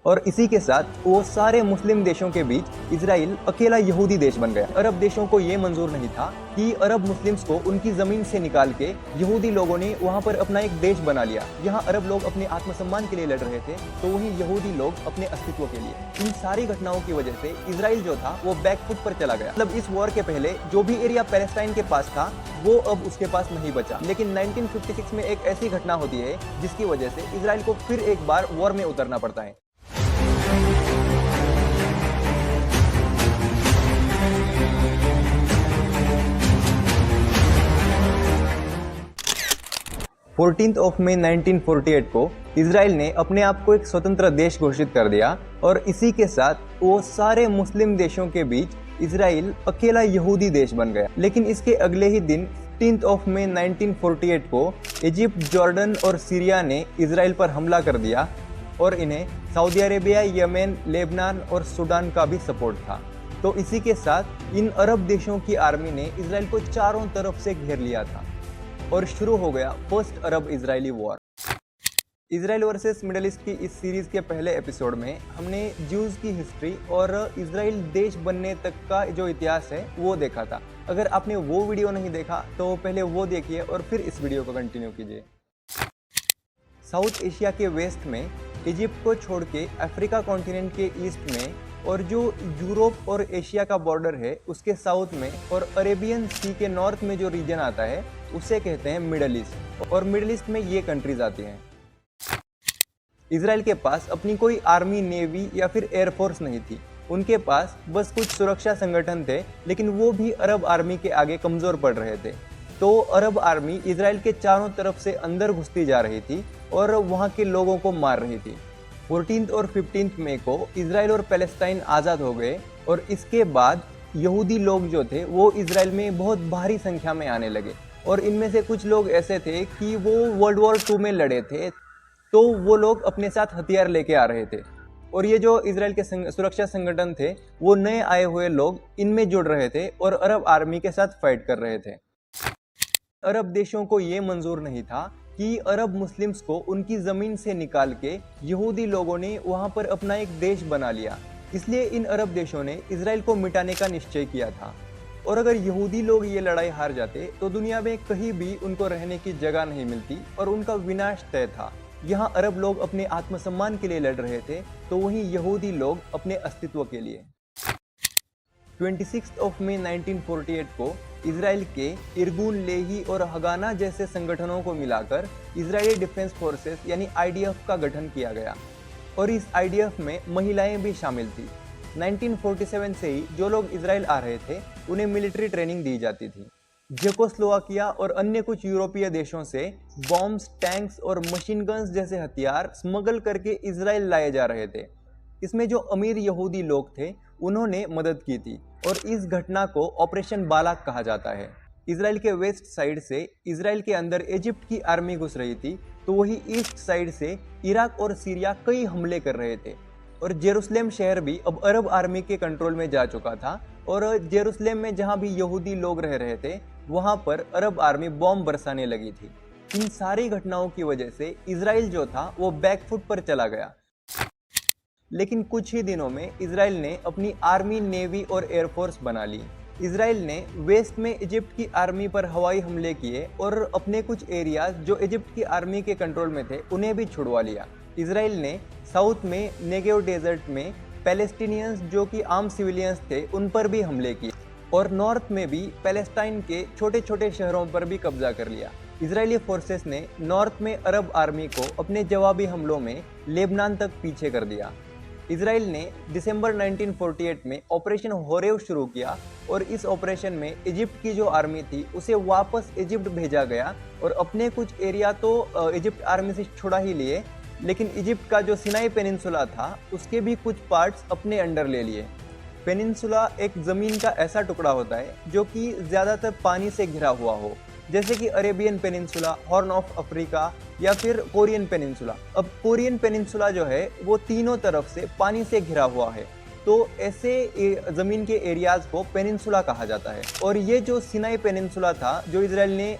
और इसी के साथ वो सारे मुस्लिम देशों के बीच इजराइल अकेला यहूदी देश बन गया। अरब देशों को ये मंजूर नहीं था कि अरब मुस्लिम्स को उनकी जमीन से निकाल के यहूदी लोगों ने वहाँ पर अपना एक देश बना लिया। यहाँ अरब लोग अपने आत्मसम्मान के लिए लड़ रहे थे, तो वहीं यहूदी लोग अपने अस्तित्व के लिए। इन सारी घटनाओं की वजह से इजराइल जो था वो बैकफुट पर चला गया। मतलब इस वॉर के पहले जो भी एरिया पैलेस्टाइन के पास था वो अब उसके पास नहीं बचा। लेकिन 1956 में एक ऐसी घटना होती है जिसकी वजह से इजराइल को फिर एक बार वॉर में उतरना पड़ता है। 14 मई 1948 को इजराइल ने अपने आप को एक स्वतंत्र देश घोषित कर दिया और इसी के साथ वो सारे मुस्लिम देशों के बीच इजराइल अकेला यहूदी देश बन गया। लेकिन इसके अगले ही दिन 15 मई 1948 को इजिप्ट, जॉर्डन और सीरिया ने इजराइल पर हमला कर दिया और इन्हें सऊदी अरेबिया, यमन, लेबनान और सूडान का भी सपोर्ट था। तो इसी के साथ इन अरब देशों की आर्मी ने इजराइल को चारों तरफ से घेर लिया था और शुरू हो गया फर्स्ट अरब Israeli war. Israel versus middle east की इस सीरीज के पहले एपिसोड में हमने ज्यूज की हिस्ट्री और इजराइल देश बनने तक का जो इतिहास है वो देखा था। अगर आपने वो वीडियो नहीं देखा तो पहले वो देखिए और फिर इस वीडियो को कंटिन्यू कीजिए। साउथ एशिया के वेस्ट में इजिप्ट को छोड़ के अफ्रीका कॉन्टिनेंट के ईस्ट में और जो यूरोप और एशिया का बॉर्डर है उसके साउथ में और अरेबियन सी के नॉर्थ में जो रीजन आता है उसे कहते हैं मिडल ईस्ट। और मिडल ईस्ट में ये कंट्रीज आती हैं। इजराइल के पास अपनी कोई आर्मी, नेवी या फिर एयरफोर्स नहीं थी। उनके पास बस कुछ सुरक्षा संगठन थे, लेकिन वो भी अरब आर्मी के आगे कमजोर पड़ रहे थे। तो अरब आर्मी इजराइल के चारों तरफ से अंदर घुसती जा रही थी और वहाँ के लोगों को मार रही थी। 14 और 15 मई को इजराइल और पैलेस्टाइन आज़ाद हो गए और इसके बाद यहूदी लोग जो थे वो इजराइल में बहुत भारी संख्या में आने लगे और इनमें से कुछ लोग ऐसे थे कि वो वर्ल्ड वॉर 2 में लड़े थे, तो वो लोग अपने साथ हथियार लेके आ रहे थे और ये जो इजराइल के सुरक्षा संगठन थे वो नए आए हुए लोग इनमें जुड़ रहे थे और अरब आर्मी के साथ फाइट कर रहे थे। अरब देशों को ये मंजूर नहीं था कि अरब मुस्लिम्स को उनकी ज़मीन से निकाल के यहूदी लोगों ने वहाँ पर अपना एक देश बना लिया। इसलिए इन अरब देशों ने इजराइल को मिटाने का निश्चय किया था और अगर यहूदी लोग ये लड़ाई हार जाते तो दुनिया में कहीं भी उनको रहने की जगह नहीं मिलती और उनका विनाश तय था। यहाँ अरब लोग अपने आत्मसम्मान के लिए लड़ रहे थे, तो वहीं यहूदी लोग अपने अस्तित्व के लिए। 26 मई 1948 को इजराइल के इरगुन, लेही और हगाना जैसे संगठनों को मिलाकर इजरायली डिफेंस फोर्सेस यानी आईडीएफ का गठन किया गया और इस आईडीएफ में महिलाएं भी शामिल थी। 1947 से ही जो लोग इजराइल आ रहे थे उन्हें मिलिट्री ट्रेनिंग दी जाती थी। चेकोस्लोवाकिया और अन्य कुछ यूरोपीय देशों से बॉम्ब्स, टैंक्स और मशीन गन्स जैसे हथियार स्मगल करके इजराइल लाए जा रहे थे। इसमें जो अमीर यहूदी लोग थे उन्होंने मदद की थी और इस घटना को ऑपरेशन बालाक कहा जाता है। इजराइल के वेस्ट साइड से इजराइल के अंदर इजिप्ट की आर्मी घुस रही थी, तो वही ईस्ट साइड से इराक और सीरिया कई हमले कर रहे थे और जेरूसलेम शहर भी अब अरब आर्मी के कंट्रोल में जा चुका था और जेरूसलेम में जहां भी यहूदी लोग रह रहे थे वहां पर अरब आर्मी बॉम्ब बरसाने लगी थी। इन सारी घटनाओं की वजह से इजराइल जो था वो बैकफुट पर चला गया। लेकिन कुछ ही दिनों में इजराइल ने अपनी आर्मी, नेवी और एयरफोर्स बना ली। इजराइल ने वेस्ट में इजिप्ट की आर्मी पर हवाई हमले किए और अपने कुछ एरियाज जो इजिप्ट की आर्मी के कंट्रोल में थे उन्हें भी छुड़वा लिया। इजराइल ने साउथ में नेगेव डेजर्ट में पैलेस्टीनियंस जो कि आम सिविलियंस थे उन पर भी हमले किए और नॉर्थ में भी पैलेस्टाइन के छोटे छोटे शहरों पर भी कब्जा कर लिया। इजरायली फोर्सेस ने नॉर्थ में अरब आर्मी को अपने जवाबी हमलों में लेबनान तक पीछे कर दिया। इजराइल ने दिसंबर 1948 में ऑपरेशन होरेव शुरू किया और इस ऑपरेशन में इजिप्ट की जो आर्मी थी उसे वापस इजिप्ट भेजा गया और अपने कुछ एरिया तो इजिप्ट आर्मी से छुड़ा ही लिए, लेकिन इजिप्ट का जो सिनाई पेनिनसुला था उसके भी कुछ पार्ट्स अपने अंडर ले लिए। पेनिनसुला एक ज़मीन का ऐसा टुकड़ा होता है जो कि ज़्यादातर पानी से घिरा हुआ हो, जैसे कि Arabian peninsula, horn of Africa या फिर कोरियन पेनिनसुला। अब कोरियन पेनिनसुला जो है वो तीनों तरफ से पानी से घिरा हुआ है, तो ऐसे ज़मीन के एरियाज को पेनिनसुला कहा जाता है। और ये जो सिनाई पेनिनसुला था जो इजराइल ने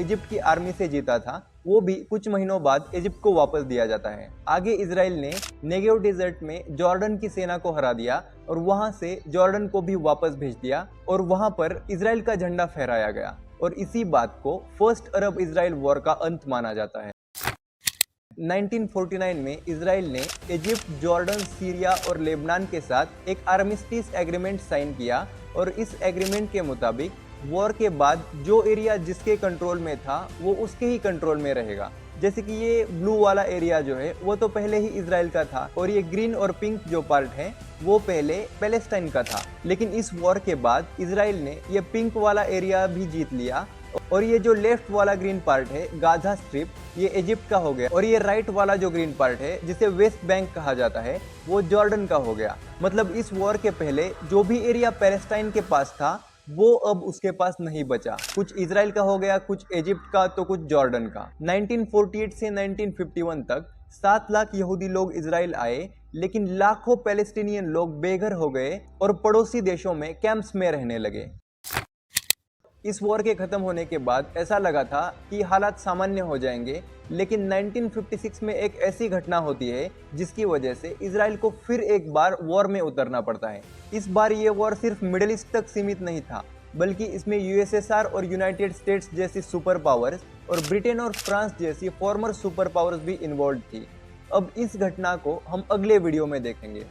इजिप्ट की आर्मी से जीता था, वो भी कुछ महीनों बाद इजिप्ट को वापस दिया जाता है। आगे इजराइल ने नेगेव डेजर्ट में जॉर्डन की सेना को हरा दिया और वहां से जॉर्डन को भी वापस भेज दिया और वहां पर इजराइल का झंडा फहराया गया और इसी बात को फर्स्ट अरब इजराइल वॉर का अंत माना जाता है। 1949 में इजराइल ने इजिप्ट, जॉर्डन, सीरिया और लेबनान के साथ एक आर्मिस्टिस एग्रीमेंट साइन किया और इस एग्रीमेंट के मुताबिक वॉर के बाद जो एरिया जिसके कंट्रोल में था वो उसके ही कंट्रोल में रहेगा। जैसे कि ये ब्लू वाला एरिया जो है वो तो पहले ही इजराइल का था और ये ग्रीन और पिंक जो पार्ट है वो पहले पैलेस्टाइन का था। लेकिन इस वॉर के बाद इजराइल ने ये पिंक वाला एरिया भी जीत लिया और ये जो लेफ्ट वाला ग्रीन पार्ट है गाजा स्ट्रिप, ये इजिप्ट का हो गया और ये राइट वाला जो ग्रीन पार्ट है जिसे वेस्ट बैंक कहा जाता है वो जॉर्डन का हो गया। मतलब इस वॉर के पहले जो भी एरिया पैलेस्टाइन के पास था वो अब उसके पास नहीं बचा। कुछ इजराइल का हो गया, कुछ इजिप्ट का तो कुछ जॉर्डन का। 1948 से 1951 तक 7 लाख यहूदी लोग इजराइल आए, लेकिन लाखों पैलेस्टीनियन लोग बेघर हो गए और पड़ोसी देशों में कैंप्स में रहने लगे। इस वॉर के खत्म होने के बाद ऐसा लगा था कि हालात सामान्य हो जाएंगे, लेकिन 1956 में एक ऐसी घटना होती है जिसकी वजह से इजराइल को फिर एक बार वॉर में उतरना पड़ता है। इस बार ये वॉर सिर्फ मिडिल ईस्ट तक सीमित नहीं था, बल्कि इसमें यूएसएसआर और यूनाइटेड स्टेट्स जैसी सुपर पावर्स और ब्रिटेन और फ्रांस जैसी फॉर्मर सुपर पावर्स भी इन्वॉल्व थी। अब इस घटना को हम अगले वीडियो में देखेंगे।